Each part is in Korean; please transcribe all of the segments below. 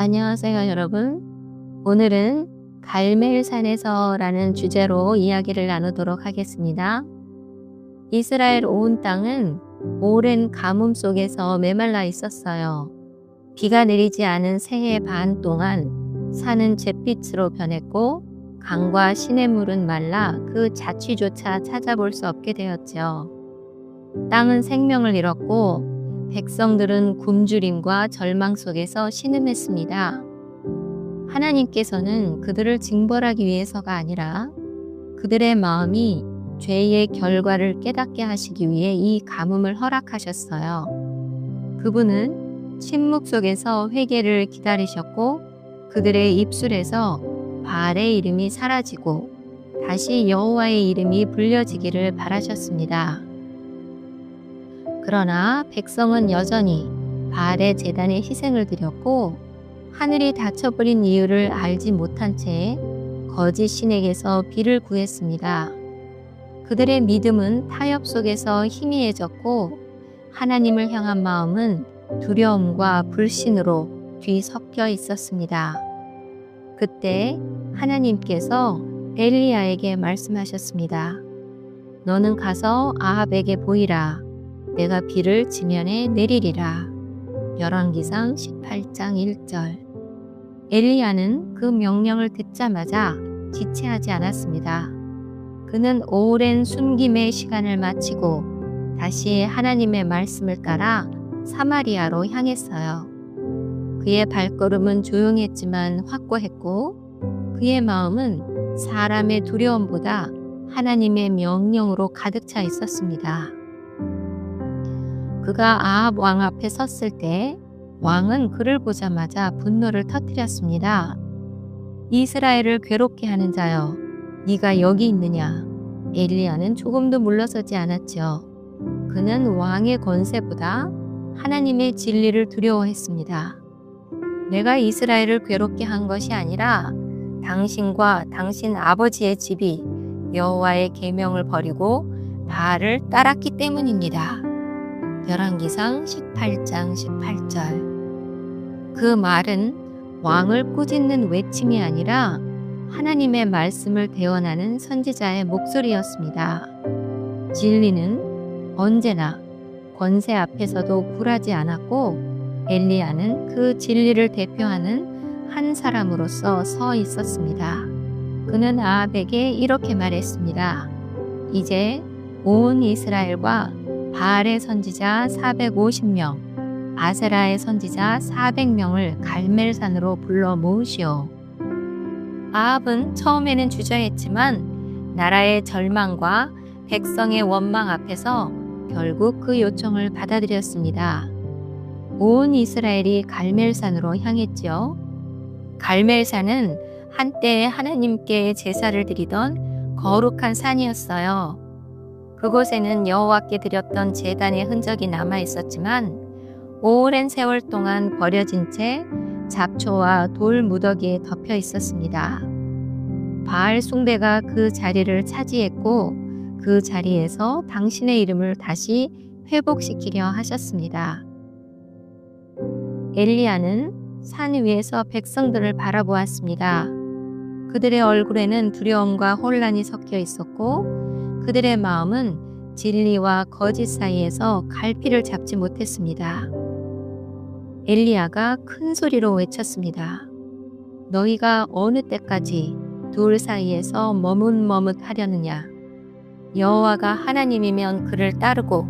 안녕하세요, 여러분. 오늘은 갈멜산에서라는 주제로 이야기를 나누도록 하겠습니다. 이스라엘 온 땅은 오랜 가뭄 속에서 메말라 있었어요. 비가 내리지 않은 새해 반 동안 산은 잿빛으로 변했고 강과 시냇물은 말라 그 자취조차 찾아볼 수 없게 되었죠. 땅은 생명을 잃었고 백성들은 굶주림과 절망 속에서 신음했습니다. 하나님께서는 그들을 징벌하기 위해서가 아니라 그들의 마음이 죄의 결과를 깨닫게 하시기 위해 이 가뭄을 허락하셨어요. 그분은 침묵 속에서 회개를 기다리셨고 그들의 입술에서 바알의 이름이 사라지고 다시 여호와의 이름이 불려지기를 바라셨습니다. 그러나 백성은 여전히 바알의 제단에 희생을 드렸고 하늘이 닫혀버린 이유를 알지 못한 채 거짓 신에게서 비를 구했습니다. 그들의 믿음은 타협 속에서 희미해졌고 하나님을 향한 마음은 두려움과 불신으로 뒤섞여 있었습니다. 그때 하나님께서 엘리야에게 말씀하셨습니다. 너는 가서 아합에게 보이라. 내가 비를 지면에 내리리라. 열왕기상 18장 1절. 엘리야는 그 명령을 듣자마자 지체하지 않았습니다. 그는 오랜 숨김의 시간을 마치고 다시 하나님의 말씀을 따라 사마리아로 향했어요. 그의 발걸음은 조용했지만 확고했고 그의 마음은 사람의 두려움보다 하나님의 명령으로 가득 차 있었습니다. 그가 아합 왕 앞에 섰을 때 왕은 그를 보자마자 분노를 터뜨렸습니다. 이스라엘을 괴롭게 하는 자여, 네가 여기 있느냐? 엘리야는 조금도 물러서지 않았죠. 그는 왕의 권세보다 하나님의 진리를 두려워했습니다. 내가 이스라엘을 괴롭게 한 것이 아니라 당신과 당신 아버지의 집이 여호와의 계명을 버리고 바알을 따랐기 때문입니다. 열왕기상 18장 18절. 그 말은 왕을 꾸짖는 외침이 아니라 하나님의 말씀을 대언하는 선지자의 목소리였습니다. 진리는 언제나 권세 앞에서도 굴하지 않았고 엘리야는 그 진리를 대표하는 한 사람으로서 서 있었습니다. 그는 아합에게 이렇게 말했습니다. 이제 온 이스라엘과 바알의 선지자 450명, 아세라의 선지자 400명을 갈멜산으로 불러 모으시오. 아합은 처음에는 주저했지만 나라의 절망과 백성의 원망 앞에서 결국 그 요청을 받아들였습니다. 온 이스라엘이 갈멜산으로 향했지요. 갈멜산은 한때 하나님께 제사를 드리던 거룩한 산이었어요. 그곳에는 여호와께 드렸던 제단의 흔적이 남아 있었지만 오랜 세월 동안 버려진 채 잡초와 돌 무더기에 덮여 있었습니다. 바알 숭배가 그 자리를 차지했고 그 자리에서 당신의 이름을 다시 회복시키려 하셨습니다. 엘리야는 산 위에서 백성들을 바라보았습니다. 그들의 얼굴에는 두려움과 혼란이 섞여 있었고 그들의 마음은 진리와 거짓 사이에서 갈피를 잡지 못했습니다. 엘리야가 큰 소리로 외쳤습니다. 너희가 어느 때까지 둘 사이에서 머뭇머뭇하려느냐? 여호와가 하나님이면 그를 따르고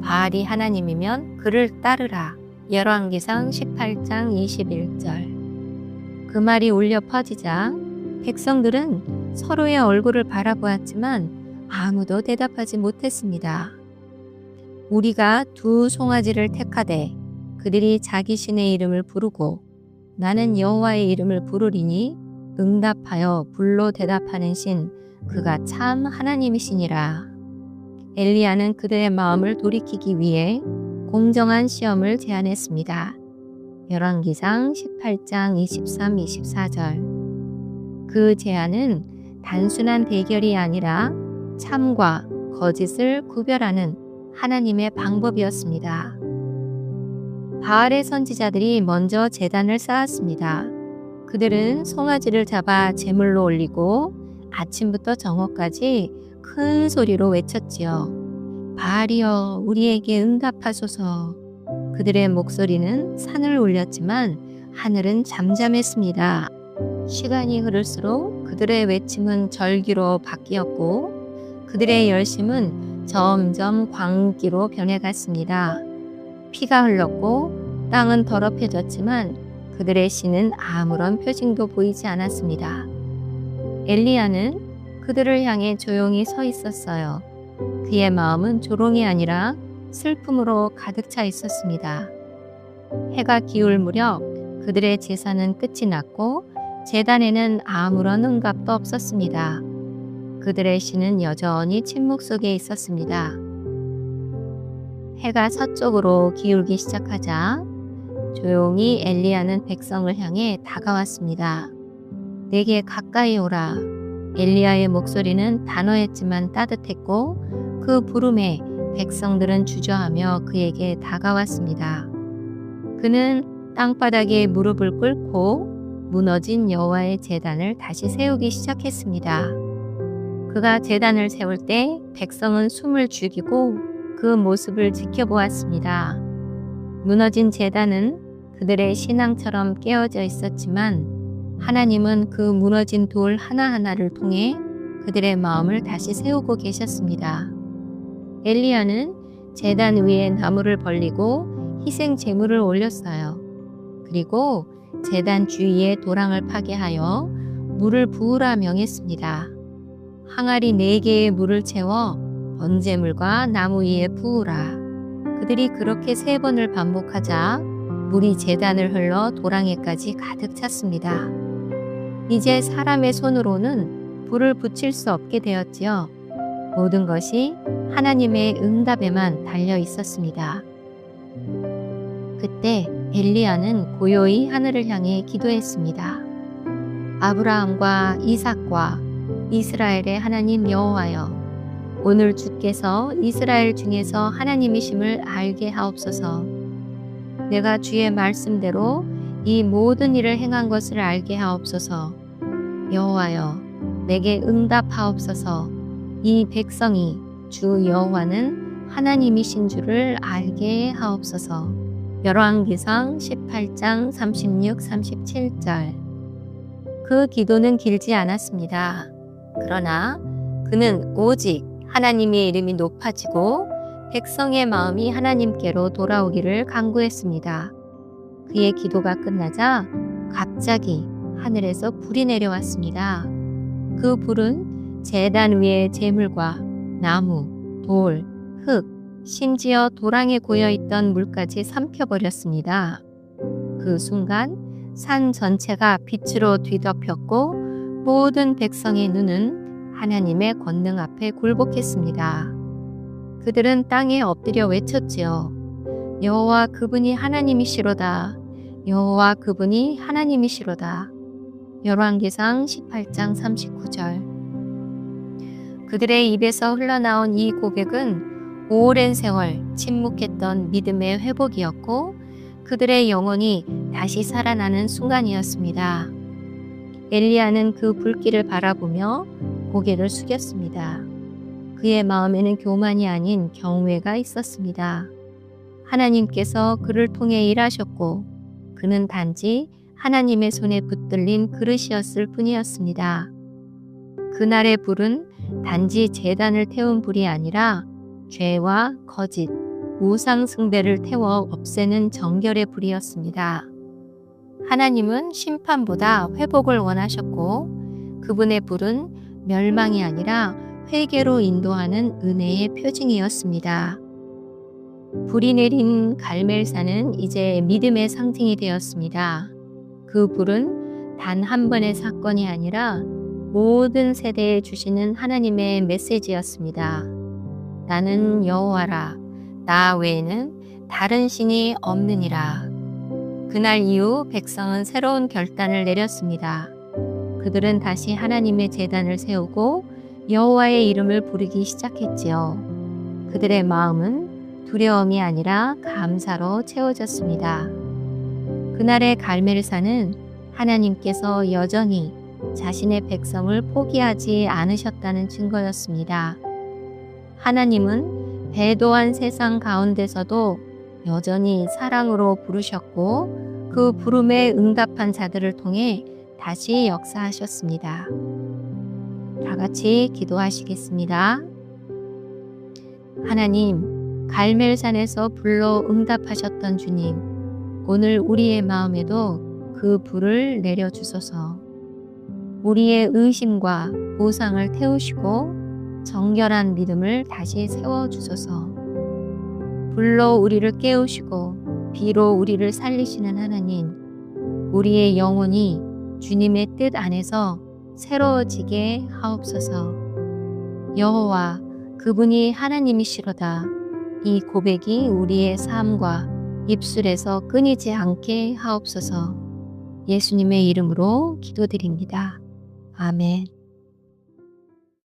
바알이 하나님이면 그를 따르라. 열왕기상 18장 21절. 그 말이 울려 퍼지자 백성들은 서로의 얼굴을 바라보았지만 아무도 대답하지 못했습니다. 우리가 두 송아지를 택하되 그들이 자기 신의 이름을 부르고 나는 여호와의 이름을 부르리니 응답하여 불로 대답하는 신 그가 참 하나님이시니라. 엘리야는 그들의 마음을 돌이키기 위해 공정한 시험을 제안했습니다. 열왕기상 18장 23, 24절. 그 제안은 단순한 대결이 아니라 참과 거짓을 구별하는 하나님의 방법이었습니다. 바알의 선지자들이 먼저 제단을 쌓았습니다. 그들은 송아지를 잡아 제물로 올리고 아침부터 정오까지 큰 소리로 외쳤지요. 바알이여, 우리에게 응답하소서. 그들의 목소리는 산을 울렸지만 하늘은 잠잠했습니다. 시간이 흐를수록 그들의 외침은 절기로 바뀌었고 그들의 열심은 점점 광기로 변해갔습니다. 피가 흘렀고 땅은 더럽혀졌지만 그들의 신은 아무런 표징도 보이지 않았습니다. 엘리야는 그들을 향해 조용히 서 있었어요. 그의 마음은 조롱이 아니라 슬픔으로 가득 차 있었습니다. 해가 기울 무렵 그들의 제사는 끝이 났고 제단에는 아무런 응답도 없었습니다. 그들의 신은 여전히 침묵 속에 있었습니다. 해가 서쪽으로 기울기 시작하자 조용히 엘리야는 백성을 향해 다가왔습니다. 내게 가까이 오라. 엘리야의 목소리는 단호했지만 따뜻했고 그 부름에 백성들은 주저하며 그에게 다가왔습니다. 그는 땅바닥에 무릎을 꿇고 무너진 여호와의 제단을 다시 세우기 시작했습니다. 그가 제단을 세울 때 백성은 숨을 죽이고 그 모습을 지켜보았습니다. 무너진 제단은 그들의 신앙처럼 깨어져 있었지만 하나님은 그 무너진 돌 하나하나를 통해 그들의 마음을 다시 세우고 계셨습니다. 엘리야는 제단 위에 나무를 벌리고 희생 제물을 올렸어요. 그리고 제단 주위에 도랑을 파괴하여 물을 부으라 명했습니다. 항아리 4개의 물을 채워 번제물과 나무 위에 부으라. 그들이 그렇게 3번을 반복하자 물이 제단을 흘러 도랑에까지 가득 찼습니다. 이제 사람의 손으로는 불을 붙일 수 없게 되었지요. 모든 것이 하나님의 응답에만 달려 있었습니다. 그때 엘리야는 고요히 하늘을 향해 기도했습니다. 아브라함과 이삭과 이스라엘의 하나님 여호와여, 오늘 주께서 이스라엘 중에서 하나님이심을 알게 하옵소서. 내가 주의 말씀대로 이 모든 일을 행한 것을 알게 하옵소서. 여호와여, 내게 응답하옵소서. 이 백성이 주 여호와는 하나님이신 줄을 알게 하옵소서. 열왕기상 18장 36, 37절. 그 기도는 길지 않았습니다. 그러나 그는 오직 하나님의 이름이 높아지고 백성의 마음이 하나님께로 돌아오기를 간구했습니다. 그의 기도가 끝나자 갑자기 하늘에서 불이 내려왔습니다. 그 불은 제단 위의 제물과 나무, 돌, 흙, 심지어 도랑에 고여있던 물까지 삼켜버렸습니다. 그 순간 산 전체가 빛으로 뒤덮였고 모든 백성의 눈은 하나님의 권능 앞에 굴복했습니다. 그들은 땅에 엎드려 외쳤지요. 여호와 그분이 하나님이시로다. 여호와 그분이 하나님이시로다. 열왕기상 18장 39절. 그들의 입에서 흘러나온 이 고백은 오랜 세월 침묵했던 믿음의 회복이었고 그들의 영혼이 다시 살아나는 순간이었습니다. 엘리야는 그 불길을 바라보며 고개를 숙였습니다. 그의 마음에는 교만이 아닌 경외가 있었습니다. 하나님께서 그를 통해 일하셨고 그는 단지 하나님의 손에 붙들린 그릇이었을 뿐이었습니다. 그날의 불은 단지 제단을 태운 불이 아니라 죄와 거짓, 우상 숭배를 태워 없애는 정결의 불이었습니다. 하나님은 심판보다 회복을 원하셨고 그분의 불은 멸망이 아니라 회개로 인도하는 은혜의 표징이었습니다. 불이 내린 갈멜산은 이제 믿음의 상징이 되었습니다. 그 불은 단 한 번의 사건이 아니라 모든 세대에 주시는 하나님의 메시지였습니다. 나는 여호와라. 나 외에는 다른 신이 없느니라. 그날 이후 백성은 새로운 결단을 내렸습니다. 그들은 다시 하나님의 제단을 세우고 여호와의 이름을 부르기 시작했지요. 그들의 마음은 두려움이 아니라 감사로 채워졌습니다. 그날의 갈멜산은 하나님께서 여전히 자신의 백성을 포기하지 않으셨다는 증거였습니다. 하나님은 배도한 세상 가운데서도 여전히 사랑으로 부르셨고 그 부름에 응답한 자들을 통해 다시 역사하셨습니다. 다 같이 기도하시겠습니다. 하나님, 갈멜산에서 불러 응답하셨던 주님, 오늘 우리의 마음에도 그 불을 내려주소서. 우리의 의심과 보상을 태우시고 정결한 믿음을 다시 세워주소서. 불로 우리를 깨우시고 비로 우리를 살리시는 하나님, 우리의 영혼이 주님의 뜻 안에서 새로워지게 하옵소서. 여호와, 그분이 하나님이시로다. 이 고백이 우리의 삶과 입술에서 끊이지 않게 하옵소서. 예수님의 이름으로 기도드립니다. 아멘.